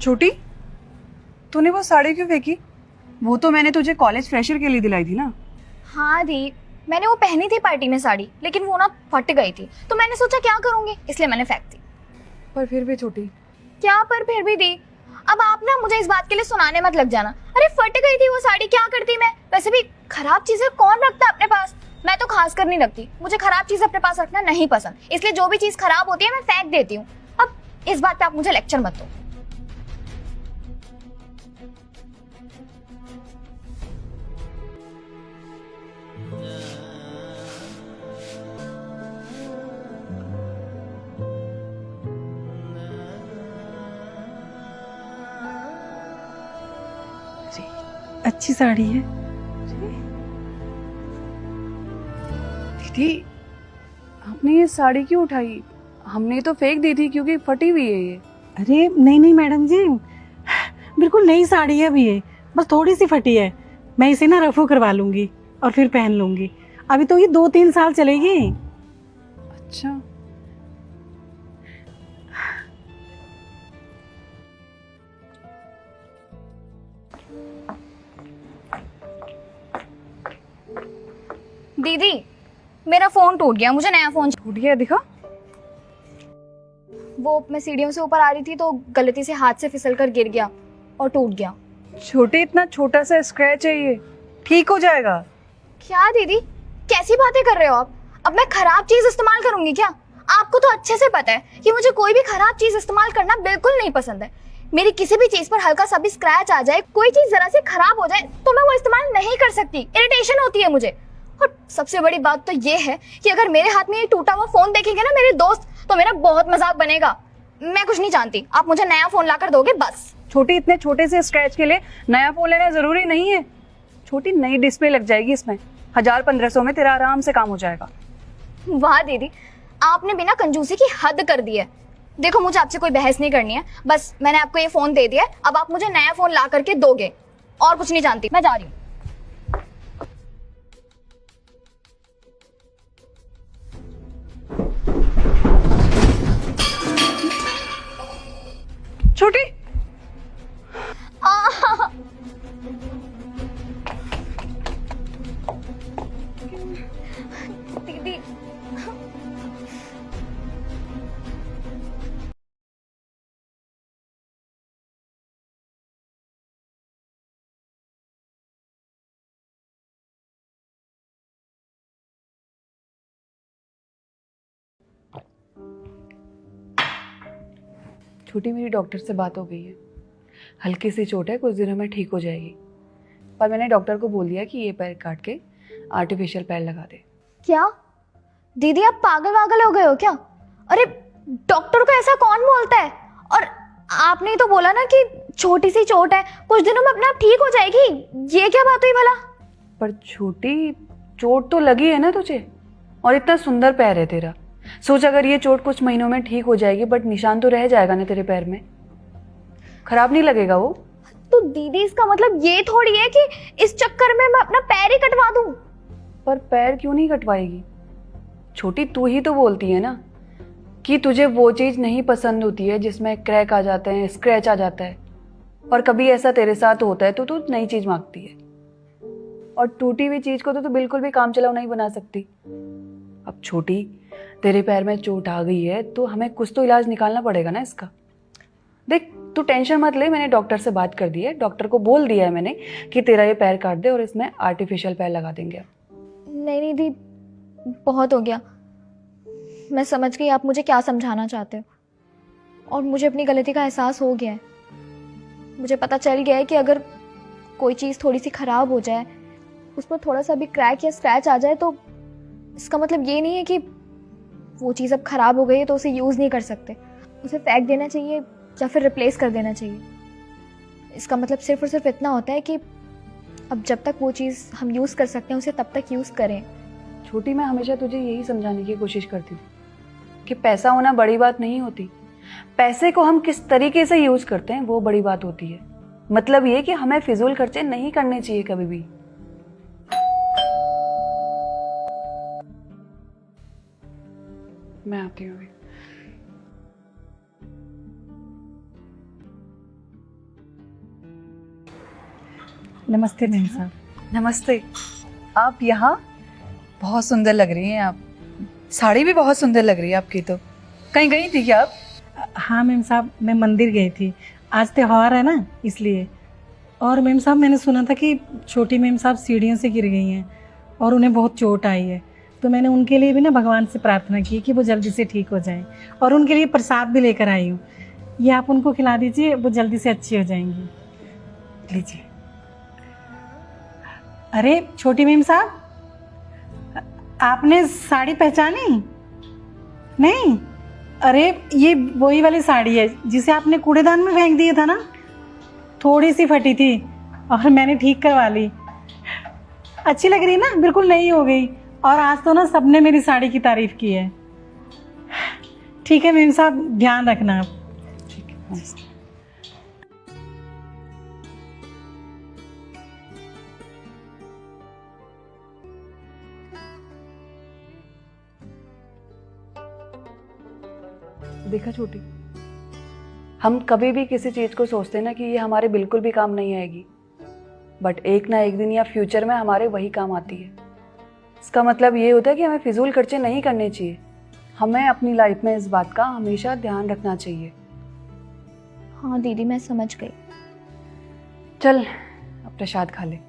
छोटी, तूने वो साड़ी क्यों फेंकी? वो तो मैंने तुझे कॉलेज फ्रेशर के लिए दिलाई थी ना। हाँ दी, मैंने वो पहनी थी पार्टी में साड़ी, लेकिन वो ना फट गई थी, तो मैंने सोचा क्या करूंगी, इसलिए मैंने फेंक दी। पर फिर भी छोटी। क्या पर फिर भी दी? अब आप ना मुझे इस बात के लिए सुनाने मत लग जाना। अरे फट गई थी वो साड़ी, क्या करती मैं? वैसे भी खराब चीजें कौन रखता है अपने पास? मैं तो खास कर नहीं रखती, मुझे खराब चीज अपने पास रखना नहीं पसंद, इसलिए जो भी चीज खराब होती है मैं फेंक देती हूँ। अब इस बात पे आप मुझे लेक्चर मत दो। अच्छी साड़ी है दीदी। आपने ये साड़ी क्यों उठाई? हमने तो फेंक दी थी क्योंकि फटी हुई है ये। अरे नहीं नहीं मैडम जी, बिल्कुल नई साड़ी है अभी ये, बस थोड़ी सी फटी है। मैं इसे ना रफू करवा लूंगी और फिर पहन लूंगी। अभी तो ये 2-3 साल चलेगी। अच्छा, दीदी, मेरा फोन टूट गया, मुझे नया फोन टूट गया? दिखा। वो मैं सीढ़ियों से ऊपर आ रही थी तो गलती से हाथ से फिसल कर गिर गया और टूट गया। छोटे, इतना छोटा सा स्क्रैच है ये, ठीक हो जाएगा। क्या दीदी, कैसी बातें कर रहे हो आप? अब मैं खराब चीज इस्तेमाल करूंगी क्या? आपको तो अच्छे से पता है कि मुझे कोई भी खराब चीज इस्तेमाल करना बिल्कुल नहीं पसंद है। मेरी किसी भी चीज पर हल्का सा भी स्क्रैच आ जाए, कोई चीज जरा सी खराब हो जाए, तो मैं वो इस्तेमाल नहीं कर सकती, इरिटेशन होती है मुझे। और सबसे बड़ी बात तो ये है कि अगर मेरे हाथ में ये टूटा हुआ फोन देखेंगे ना मेरे दोस्त, तो मेरा बहुत मजाक बनेगा। मैं कुछ नहीं जानती, आप मुझे नया फोन लाकर दोगे बस। छोटी, इतने छोटे से स्क्रैच के लिए नया फोन लेना जरूरी नहीं है। छोटी, नई डिस्प्ले लग जाएगी इसमें, 1000-1500 में तेरा आराम से काम हो जाएगा। वाह दीदी, आपने बिना कंजूसी की हद कर दी है। देखो, मुझे आपसे कोई बहस नहीं करनी है, बस मैंने आपको ये फोन दे दिया है, अब आप मुझे नया फोन ला करके दोगे। और कुछ नहीं जानती, मैं जा रही हूँ। छोटी, आह! दीदी, छोटी, मेरी डॉक्टर से बात हो गई है। हल्की सी चोट है, कुछ दिनों में ठीक हो जाएगी। पर मैंने डॉक्टर को बोल दिया कि ये पैर काट के आर्टिफिशियल पैर लगा दे। क्या दीदी, आप पागल वागल हो गए हो क्या? अरे डॉक्टर को ऐसा कौन बोलता है? और आपने ही तो बोला ना कि छोटी सी चोट है, कुछ दिनों में अपने आप ठीक हो जाएगी। ये क्या बात हुई भला? पर छोटी, चोट तो लगी है ना तुझे, और इतना सुंदर पैर है तेरा। सोच, अगर ये चोट कुछ महीनों में ठीक हो जाएगी, बट निशान तो रह जाएगा ना तेरे पैर में। खराब नहीं लगेगा वो? तो दीदी, इसका मतलब ये थोड़ी है कि इस चक्कर में मैं अपना पैर ही कटवा दूं। पर पैर क्यों नहीं कटवाएगी? छोटी, तू ही तो बोलती है ना कि तुझे वो चीज नहीं पसंद होती है जिसमें क्रैक आ जाते हैं, स्क्रैच आ जाता है। और कभी ऐसा तेरे साथ होता है तो तू नई चीज मांगती है, और टूटी हुई चीज को तो तू बिल्कुल भी काम चलाऊ नहीं बना सकती। अब छोटी, तेरे पैर में चोट आ गई है तो हमें कुछ तो इलाज निकालना पड़ेगा ना इसका। देख, तू टेंशन मत ले, मैंने डॉक्टर से बात कर दी है, डॉक्टर को बोल दिया है मैंने कि तेरा ये पैर काट दे और इसमें आर्टिफिशियल पैर लगा देंगे अब। नहीं नहीं दी, बहुत हो गया। मैं समझ गई आप मुझे क्या समझाना चाहते हो, और मुझे अपनी गलती का एहसास हो गया है। मुझे पता चल गया है कि अगर कोई चीज़ थोड़ी सी ख़राब हो जाए, उस पर थोड़ा सा भी क्रैक या स्क्रैच आ जाए, तो इसका मतलब ये नहीं है कि वो चीज़ अब ख़राब हो गई है तो उसे यूज़ नहीं कर सकते। उसे फेंक देना चाहिए या फिर रिप्लेस कर देना चाहिए। इसका मतलब सिर्फ और सिर्फ इतना होता है कि अब जब तक वो चीज़ हम यूज़ कर सकते हैं उसे तब तक यूज़ करें। छोटी, मैं हमेशा तुझे यही समझाने की कोशिश करती थी कि पैसा होना बड़ी बात नहीं होती, पैसे को हम किस तरीके से यूज करते हैं वो बड़ी बात होती है। मतलब ये कि हमें फिजूल खर्चे नहीं करने चाहिए कभी भी। मैं आती हूँ अभी। नमस्ते मैम साहब। नमस्ते। आप यहाँ? बहुत सुंदर लग रही हैं आप। साड़ी भी बहुत सुंदर लग रही है आपकी। तो कहीं गई थी क्या आप? हाँ मैम साहब, मैं मंदिर गई थी, आज त्योहार है ना इसलिए। और मैम साहब मैंने सुना था कि छोटी मैम साहब सीढ़ियों से गिर गई हैं और उन्हें बहुत चोट आई है, तो मैंने उनके लिए भी ना भगवान से प्रार्थना की कि वो जल्दी से ठीक हो जाएं, और उनके लिए प्रसाद भी लेकर आई हूँ। ये आप उनको खिला दीजिए, वो जल्दी से अच्छी हो जाएंगी। लीजिए। अरे छोटी मैम साहब, आपने साड़ी पहचानी नहीं? अरे ये वही वाली साड़ी है जिसे आपने कूड़ेदान में फेंक दिया था ना। थोड़ी सी फटी थी और मैंने ठीक करवा ली। अच्छी लग रही ना, बिल्कुल नई हो गई। और आज तो ना सबने मेरी साड़ी की तारीफ की है। ठीक है मैम साहब, ध्यान रखना आप। ठीक है, नमस्ते। देखा छोटी, हम कभी भी किसी चीज़ को सोचते हैं ना कि ये हमारे बिल्कुल भी काम नहीं आएगी, बट एक ना एक दिन या फ्यूचर में हमारे वही काम आती है। इसका मतलब ये होता है कि हमें फिजूल खर्चे नहीं करने चाहिए। हमें अपनी लाइफ में इस बात का हमेशा ध्यान रखना चाहिए। हाँ दीदी, मैं समझ गई। चल अब प्रसाद खा ले।